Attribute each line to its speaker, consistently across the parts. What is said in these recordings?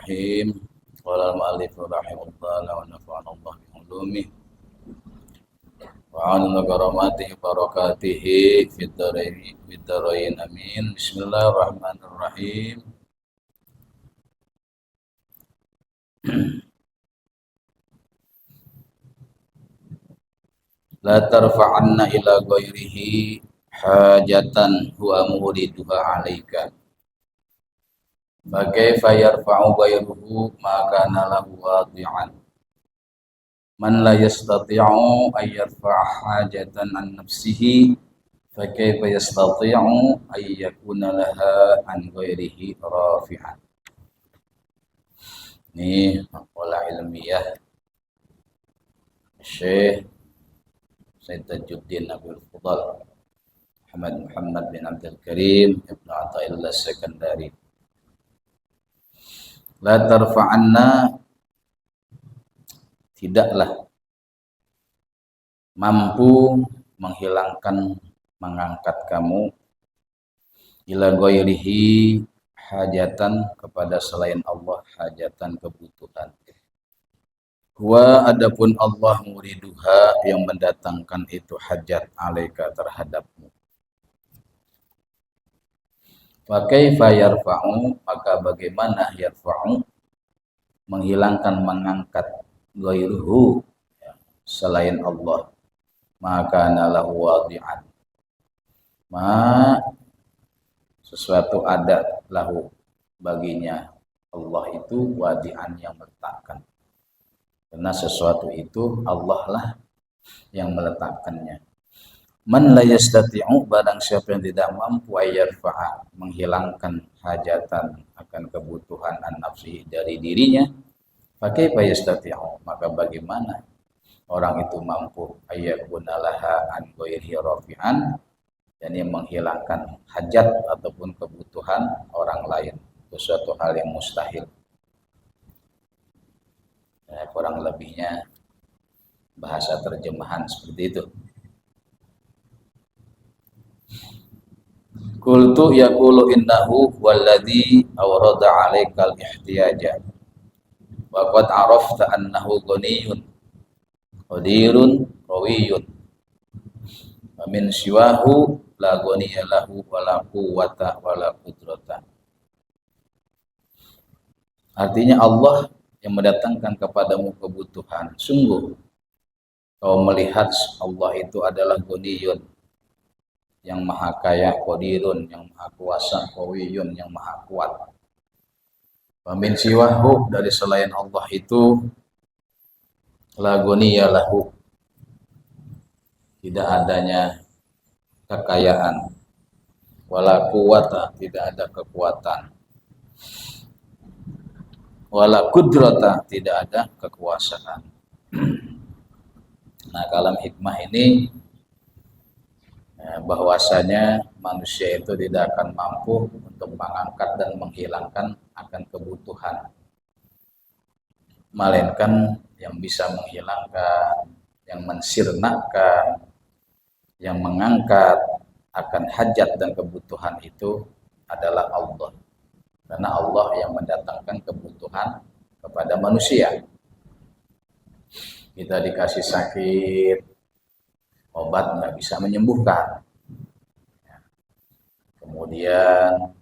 Speaker 1: Bismillahirrahmanirrahim. Qala al-mu'allif rahimahullah wa nafa'ana Allah bi ulumih wa 'ala karamatihi barakatihi fid dharain amin. Bismillahirrahmanirrahim. La tarfa'anna ila ghairihi hajatan huwa muriduha 'alaika. Fakaifa yarfa'u ghairuhu ma kana lahu wadi'an. Man la yastati'u ay yarfa'a hajatan an nafsihi fakaifa yastati'u ay yakuna laha an ghairihi rafi'an. Ini maqalah ilmiah Syekh Said Tajuddin Abdul Fudal Muhammad bin Abdul Karim Ibn Athaillah Sekandari. La tarfa'anna, tidaklah mampu menghilangkan, mengangkat kamu ila ghairihi hajatan, kepada selain Allah, hajatan, kebutuhan. Wa adapun Allah muriduha, yang mendatangkan itu hajat, alaika, terhadapmu. Fa kaifa yarfa'u, maka bagaimana yarfa'u, menghilangkan, mengangkat, ghairuhu, selain Allah, maka nalahu wadi'an, sesuatu ada lahu, baginya Allah itu wadi'an, yang meletakkan. Karena sesuatu itu Allah lah yang meletakkannya. Man la yastati'u, barang siapa yang tidak mampu ayarfa'a, menghilangkan hajatan, akan kebutuhan an nafsihi, dari dirinya, fakaifa yastati'u, maka bagaimana orang itu mampu ayyakuna laha an ghairihi rafi'an, yakni menghilangkan hajat ataupun kebutuhan orang lain. Itu suatu hal yang mustahil. Kurang lebihnya bahasa terjemahan seperti itu. Qultu yaqulu innahu walladhi awrada 'alaikal ihtiyaja wa qad 'arafta annahu ghaniyun qadirun qawiyyun wa min siwahu la ghaniya lahu wa la quwwata wa la qudrata. Artinya Allah yang mendatangkan kepadamu kebutuhan. Sungguh kau melihat Allah itu adalah ghaniyun, yang maha kaya, qadirun, yang maha kuasa, qawiyyun, yang maha kuat. Wa min siwahu, dari selain Allah itu, la ghaniya lahu, tidak adanya kekayaan, wala quwwata, tidak ada kekuatan, wala qudrata, tidak ada kekuasaan. Nah, kalam hikmah ini bahwasanya manusia itu tidak akan mampu untuk mengangkat dan menghilangkan akan kebutuhan, melainkan yang bisa menghilangkan, yang mensirnakan, yang mengangkat akan hajat dan kebutuhan itu adalah Allah. Karena Allah yang mendatangkan kebutuhan kepada manusia. Kita dikasih sakit, obat nggak bisa menyembuhkan. Kemudian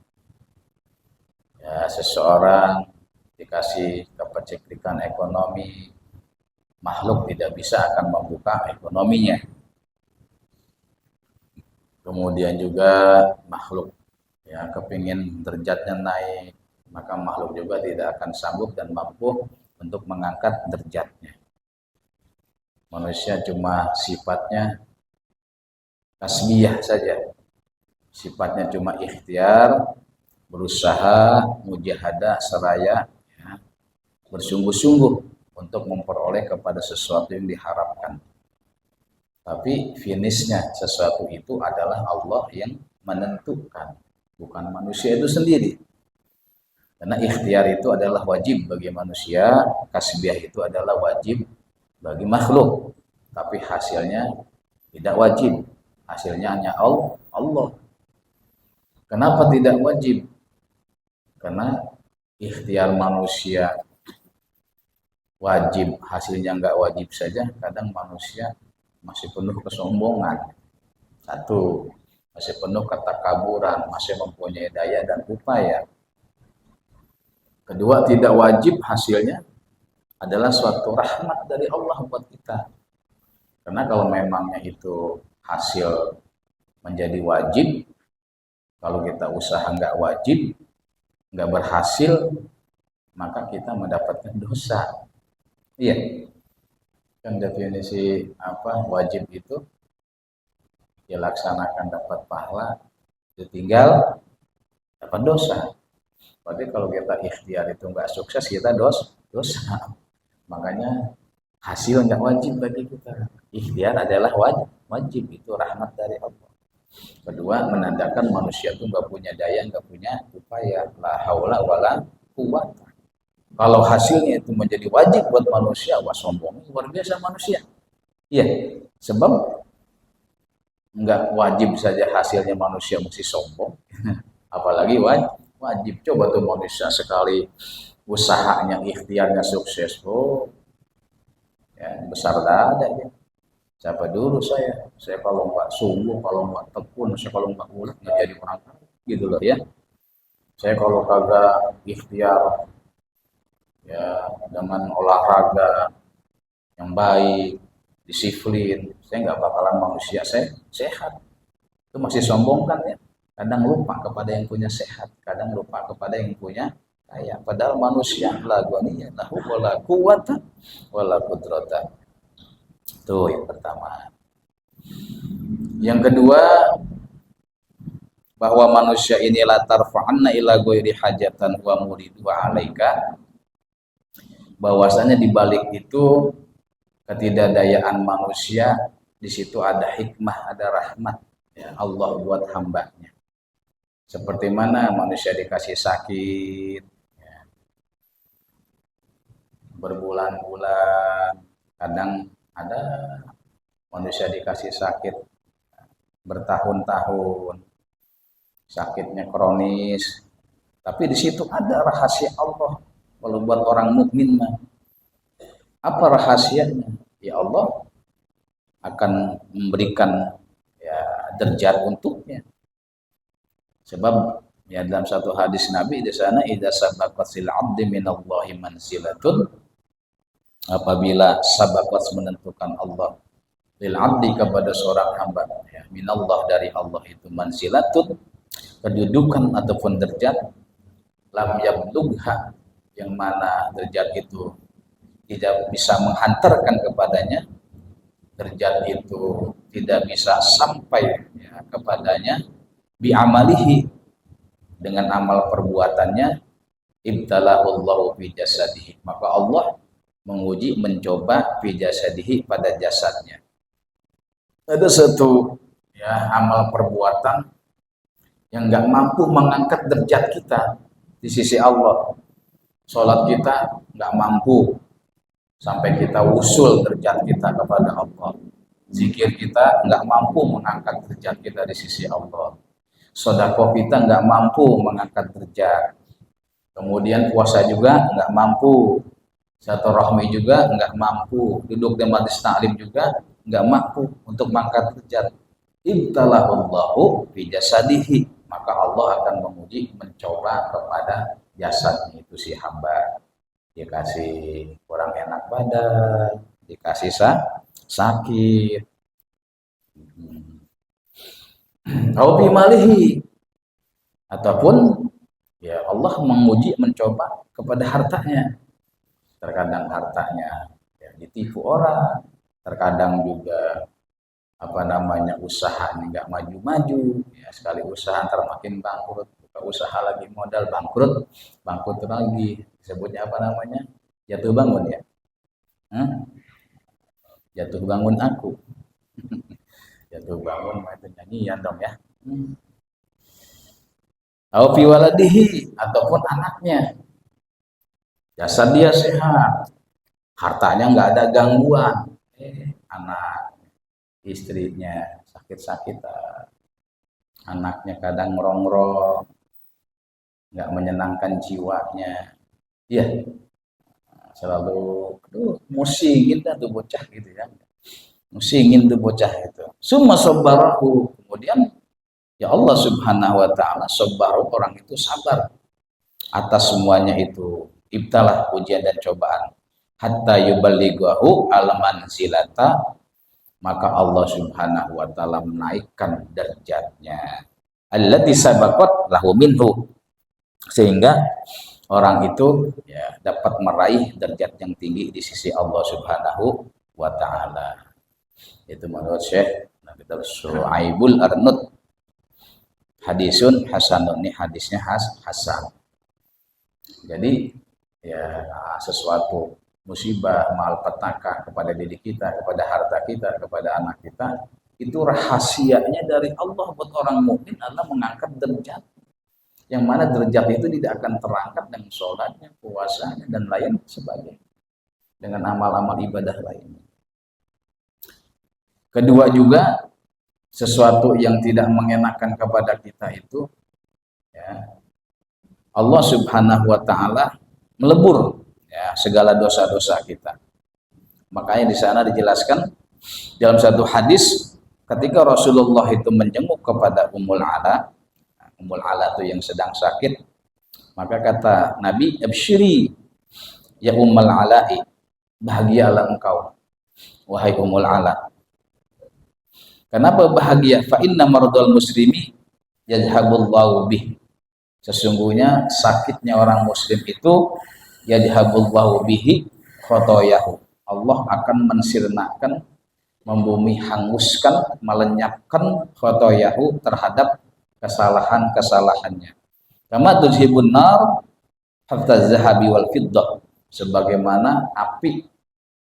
Speaker 1: seseorang dikasih kepecikan ekonomi, makhluk tidak bisa akan membuka ekonominya. Kemudian juga makhluk kepingin derajatnya naik, maka makhluk juga tidak akan sanggup dan mampu untuk mengangkat derajatnya. Manusia cuma sifatnya kasbiyah saja, sifatnya cuma ikhtiar, berusaha, mujahadah, seraya, bersungguh-sungguh untuk memperoleh kepada sesuatu yang diharapkan. Tapi finishnya sesuatu itu adalah Allah yang menentukan, bukan manusia itu sendiri. Karena ikhtiar itu adalah wajib bagi manusia, kasbiyah itu adalah wajib bagi makhluk, tapi hasilnya tidak wajib, hasilnya hanya Allah. Kenapa tidak wajib? Karena ikhtiar manusia wajib, hasilnya nggak wajib saja, kadang manusia masih penuh kesombongan. Satu, masih penuh ketakaburan, masih mempunyai daya dan upaya. Kedua, tidak wajib hasilnya adalah suatu rahmat dari Allah buat kita. Karena kalau memangnya itu hasil menjadi wajib, kalau kita usaha nggak wajib, nggak berhasil, maka kita mendapatkan dosa. Iya, kan definisi apa wajib itu dilaksanakan dapat pahala, ditinggal dapat dosa. Berarti kalau kita ikhtiar itu nggak sukses, kita dosa. Makanya hasil nggak wajib bagi kita. Ikhtiar adalah wajib, itu rahmat dari Allah. Kedua, menandakan manusia itu nggak punya daya, nggak punya upaya. La haula wala quwwata. Kalau hasilnya itu menjadi wajib buat manusia, wah sombong luar biasa manusia. Iya, sebab nggak wajib saja hasilnya manusia mesti sombong, apalagi wajib. Coba tuh manusia sekali usahanya, ikhtiarnya sukses, oh ya besar dada ya. Siapa dulu saya kalau nggak sungguh, kalau nggak tekun, saya kalau nggak ulet nggak jadi orang gitu loh ya. Saya kalau kagak ikhtiar ya dengan olahraga yang baik, disiplin, saya nggak bakalan manusia saya sehat. Itu masih sombong kan ya. Kadang lupa kepada yang punya sehat, kadang lupa kepada yang punya kaya. Padahal manusia la ghaniyya lahu wala quwwata wala qudrata. Itu yang pertama. Yang kedua, bahwa manusia ini la tarfa'anna ila ghairi hajatan wa muridu alaika. Bahwasanya di balik itu ketidakdayaan manusia, di situ ada hikmah, ada rahmat ya Allah buat hambanya. Seperti mana manusia dikasih sakit ya, berbulan-bulan, kadang ada manusia dikasih sakit bertahun-tahun, sakitnya kronis, tapi di situ ada rahasia Allah. Kalau buat orang mukmin mah, apa rahasianya? Ya Allah akan memberikan ya derajat untuknya. Sebab ya dalam satu hadis Nabi di sana idza sabaqatil 'abdi minallahi manzilatun, apabila sabaqat menentukan Allah lil 'abdi kepada seorang hamba ya minallah dari Allah itu manzilatun, kedudukan ataupun derajat, lam yablugha, yang mana derajat itu tidak bisa menghantarkan kepadanya, derajat itu tidak bisa sampai ya, kepadanya bi amalihi, dengan amal perbuatannya, ibtalahullahu fi jasadihi, maka Allah menguji, mencoba fi jasadihi, pada jasadnya. Ada satu ya amal perbuatan yang nggak mampu mengangkat derajat kita di sisi Allah. Sholat kita nggak mampu sampai kita usul derajat kita kepada Allah. Zikir kita nggak mampu mengangkat derajat kita di sisi Allah. Sedekah kita nggak mampu mengangkat derajat. Kemudian puasa juga nggak mampu. Silaturahmi juga nggak mampu. Duduk di majelis taklim juga nggak mampu untuk mengangkat derajat. Ibtalahullahu fi jasadihi, maka Allah akan menguji, mencoba kepada jasadnya itu si hamba. Dikasih kurang enak badan, dikasih sakit, atau malihi, ataupun ya Allah menguji, mencoba kepada hartanya. Terkadang hartanya ya, ditipu orang, terkadang juga apa namanya usahanya nggak maju-maju, ya sekali usaha ntar makin bangkrut, buka usaha lagi modal bangkrut lagi, disebutnya apa namanya, jatuh bangun ya, jatuh bangun aku. Jatuh bangun itu nyanyian dong ya. Au fi waladihi, ataupun anaknya, jasad dia sehat, hartanya nggak ada gangguan, anak istrinya sakit-sakitan, anaknya kadang ngerongrong, nggak menyenangkan jiwanya. Iya, selalu musingin dah tuh bocah gitu ya. Musingin tuh bocah itu. Summa sabbarahu. Kemudian ya Allah Subhanahu wa taala sabbarahu, orang itu sabar atas semuanya itu. Ibtalah, ujian dan cobaan. Hatta yuballighahu al-manzilata, maka Allah Subhanahu wa taala menaikkan derajatnya. Allati sabaqat lahu minhu, sehingga orang itu ya dapat meraih derajat yang tinggi di sisi Allah Subhanahu wa taala. Itu menurut Syekh Nabi Su'aibul Arnud. Hadisun hasanun, ini hadisnya hasan. Jadi ya sesuatu musibah, malapetaka kepada diri kita, kepada harta kita, kepada anak kita, itu rahasianya dari Allah buat orang mukmin adalah mengangkat derajat. Yang mana derajat itu tidak akan terangkat dengan sholatnya, puasanya, dan lain sebagainya, dengan amal-amal ibadah lainnya. Kedua juga, sesuatu yang tidak mengenakan kepada kita itu, ya, Allah Subhanahu wa taala melebur ya segala dosa-dosa kita. Makanya di sana dijelaskan dalam satu hadis, ketika Rasulullah itu menjenguk kepada Ummul Ala itu yang sedang sakit, maka kata Nabi, "Absyiri ya Ummul Ala'i, bahagialah engkau wahai Ummul Ala." Kenapa bahagia? Fa inna mardal muslimi yadhhabullahu bih. Sesungguhnya sakitnya orang muslim itu yadhhabullahu bihi khotoyahu. Allah akan mensirnakan, membumi hanguskan, melenyapkan khotoyahu terhadap kesalahan-kesalahannya. Kama tuzhibun nar hatta zahabi wal fiddah. Sebagaimana api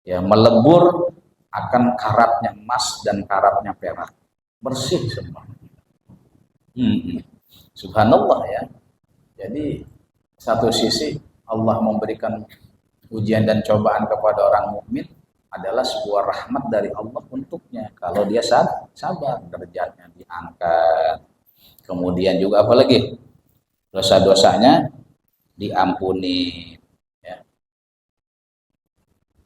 Speaker 1: ya melebur akan karatnya emas dan karatnya perak, bersih semua. Subhanallah ya. Jadi satu sisi Allah memberikan ujian dan cobaan kepada orang mukmin adalah sebuah rahmat dari Allah untuknya. Kalau dia sabar, derajatnya diangkat. Kemudian juga apalagi dosa-dosanya diampuni.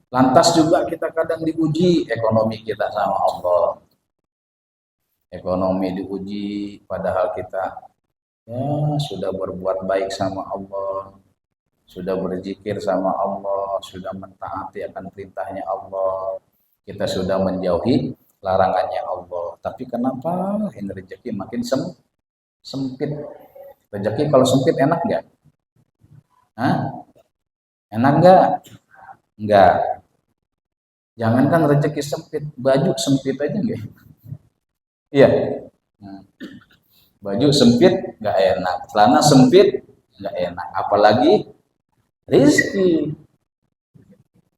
Speaker 1: Lantas juga kita kadang diuji ekonomi kita sama Allah. Ekonomi diuji padahal kita ya sudah berbuat baik sama Allah, sudah berzikir sama Allah, sudah mentaati akan perintahnya Allah, kita sudah menjauhi larangannya Allah. Tapi kenapa ini rezeki makin sempit? Rezeki kalau sempit enak nggak? Enak nggak? Enggak. Jangankan rezeki sempit, baju sempit aja enggak. Iya. Baju sempit enggak enak, celana sempit enggak enak, apalagi rezeki.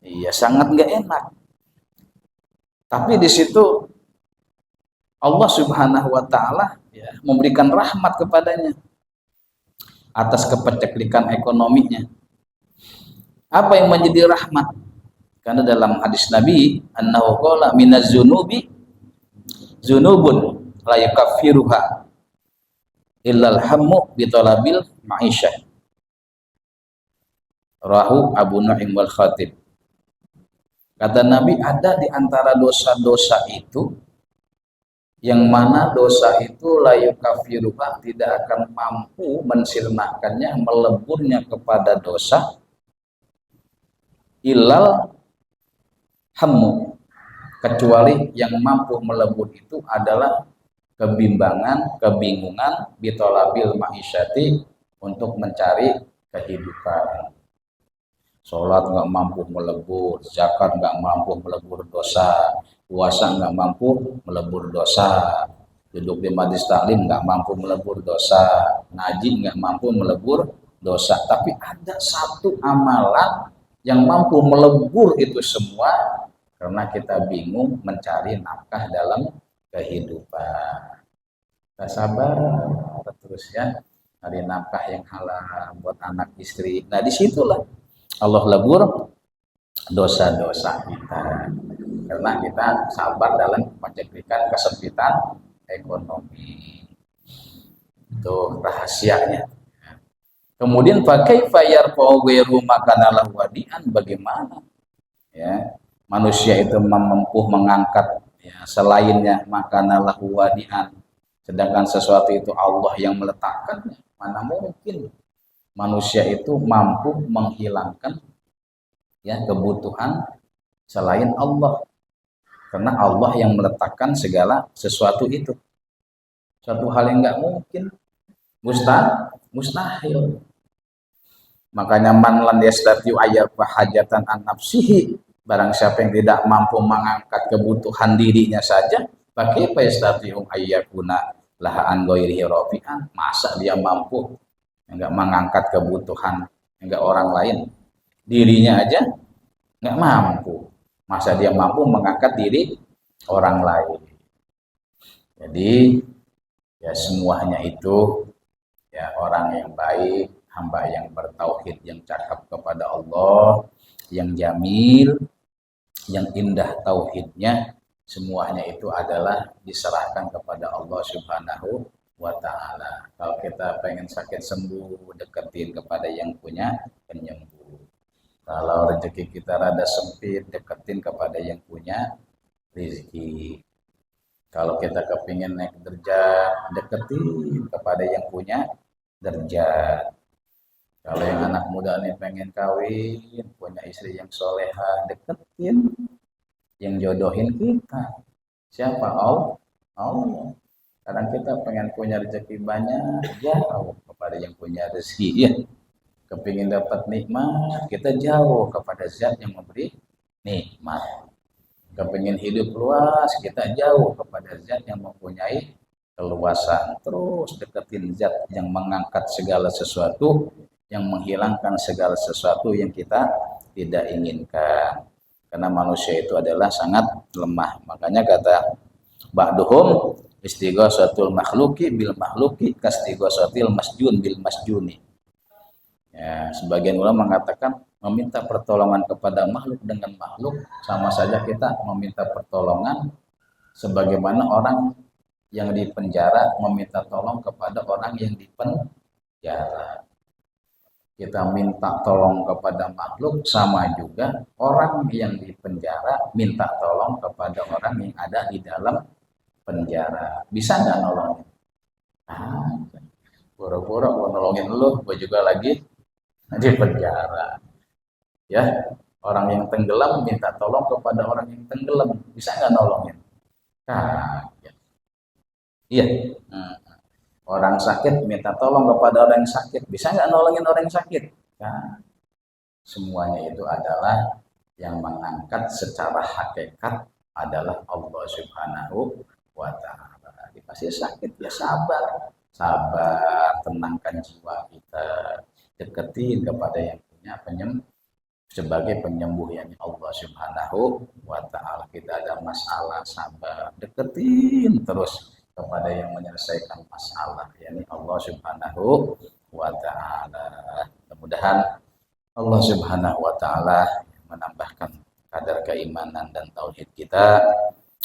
Speaker 1: Iya, sangat enggak enak. Tapi di situ Allah Subhanahu wa taala ya memberikan rahmat kepadanya atas kepeceklikan ekonominya. Apa yang menjadi rahmat? Karena dalam hadis Nabi, annahu qala minaz zunubi zunubun la yakaffiruha illal hammu bi talabil ma'isyah. Rahu Abu Nu'aim wal Khatib. Kata Nabi, ada di antara dosa-dosa itu yang mana dosa itu la yakaffiruha, tidak akan mampu mensirnakannya, meleburnya kepada dosa, illal hammu, kecuali yang mampu melebur itu adalah kebimbangan, kebingungan, bitolabil ma'isyati, untuk mencari kehidupan. Sholat nggak mampu melebur, zakat nggak mampu melebur dosa, puasa nggak mampu melebur dosa, duduk di majelis taklim nggak mampu melebur dosa, ngaji nggak mampu melebur dosa. Tapi ada satu amalan yang mampu melebur itu semua, karena kita bingung mencari nafkah dalam kehidupan. Kita sabar terus ya, cari nafkah yang halal buat anak istri. Nah disitulah Allah lebur dosa-dosa kita, karena kita sabar dalam mencegah kesempitan ekonomi. Itu rahasianya. Kemudian pakai fayar poweru makanalah wadian, bagaimana ya manusia itu memempuh mengangkat ya selainnya makanalah wadian, sedangkan sesuatu itu Allah yang meletakkannya. Mana mungkin manusia itu mampu menghilangkan ya kebutuhan selain Allah, karena Allah yang meletakkan segala sesuatu itu. Suatu hal yang nggak mungkin, mustahil. Makanya man lan yastati ayyaba hajatan an nafsihi, barang siapa yang tidak mampu mengangkat kebutuhan dirinya saja, pakai yastati'u ayyakuna laha an ghairihi rafi'an, masa dia mampu enggak mengangkat kebutuhan enggak orang lain, dirinya aja enggak mampu, masa dia mampu mengangkat diri orang lain. Jadi ya semuanya itu ya orang yang baik, hamba yang bertauhid, yang cakap kepada Allah, yang jamil, yang indah tauhidnya, semuanya itu adalah diserahkan kepada Allah Subhanahu wa ta'ala. Kalau kita pengen sakit sembuh, deketin kepada yang punya penyembuh. Kalau rezeki kita rada sempit, deketin kepada yang punya rezeki. Kalau kita kepingin naik derajat, deketin kepada yang punya derajat. Kalau yang anak muda nih pengen kawin, punya istri yang soleha, deketin, yang jodohin kita. Siapa? Allah. Kadang kita pengen punya rezeki banyak, jauh kepada yang punya rezeki. Ya, kepingin dapat nikmat, kita jauh kepada zat yang memberi nikmat. Kepingin hidup luas, kita jauh kepada zat yang mempunyai keluasan. Terus deketin zat yang mengangkat segala sesuatu, yang menghilangkan segala sesuatu yang kita tidak inginkan. Karena manusia itu adalah sangat lemah. Makanya kata ba'duhum istighasatul makhluki bil makhluki kastighasatil masjun bil masjuni. Ya, sebagian ulama mengatakan meminta pertolongan kepada makhluk dengan makhluk sama saja kita meminta pertolongan sebagaimana orang yang dipenjara meminta tolong kepada orang yang dipenjara. Kita minta tolong kepada makhluk sama juga orang yang dipenjara minta tolong kepada orang yang ada di dalam penjara. Bisa nggak nolongin? Pura-pura mau nolongin lu, gue juga lagi di penjara. Ya, orang yang tenggelam minta tolong kepada orang yang tenggelam, bisa nggak nolongin? Ya. Iya. Orang sakit minta tolong kepada orang yang sakit, bisa nggak nolongin orang yang sakit? Nah, semuanya itu adalah yang mengangkat secara hakikat adalah Allah Subhanahu wa ta'ala. Pasti sakit ya sabar, tenangkan jiwa kita, deketin kepada yang punya penyembuh sebagai penyembuh yang Allah Subhanahu wa ta'ala. Kita ada masalah, sabar, deketin terus kepada yang menyelesaikan masalah, yakni Allah Subhanahu wa ta'ala. Mudah-mudahan Allah Subhanahu wa ta'ala menambahkan kadar keimanan dan tauhid kita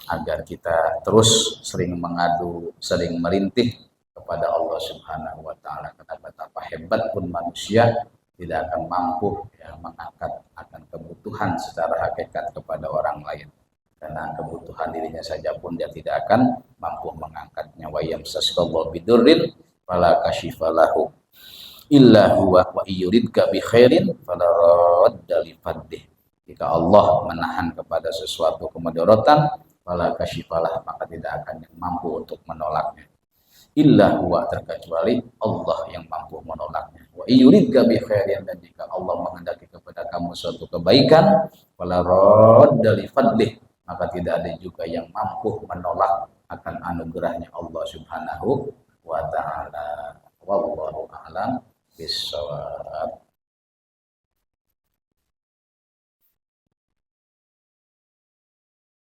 Speaker 1: agar kita terus sering mengadu, sering merintih kepada Allah Subhanahu wa ta'ala, karena betapa hebat pun manusia tidak akan mampu ya, mengangkat akan kebutuhan secara hakikat kepada orang lain, karena kebutuhan dirinya saja pun dia tidak akan mampu mengangkatnya. Wa yamsaskallahu bidurrin fala kashifalahu illa huwa wa yuridka bi khairin fala radda li fadlih. Jika Allah menahan kepada sesuatu kemudaratan, fala kashifalah, maka tidak akan yang mampu untuk menolaknya. Illa huwa, terkecuali Allah yang mampu menolaknya. Wa yuridka bi khairin, dan jika Allah menghendaki kepada kamu suatu kebaikan, fala radda li fadlih, maka tidak ada juga yang mampu menolak akan anugerahnya Allah Subhanahu wa ta'ala. Wallahu a'lam bishawab.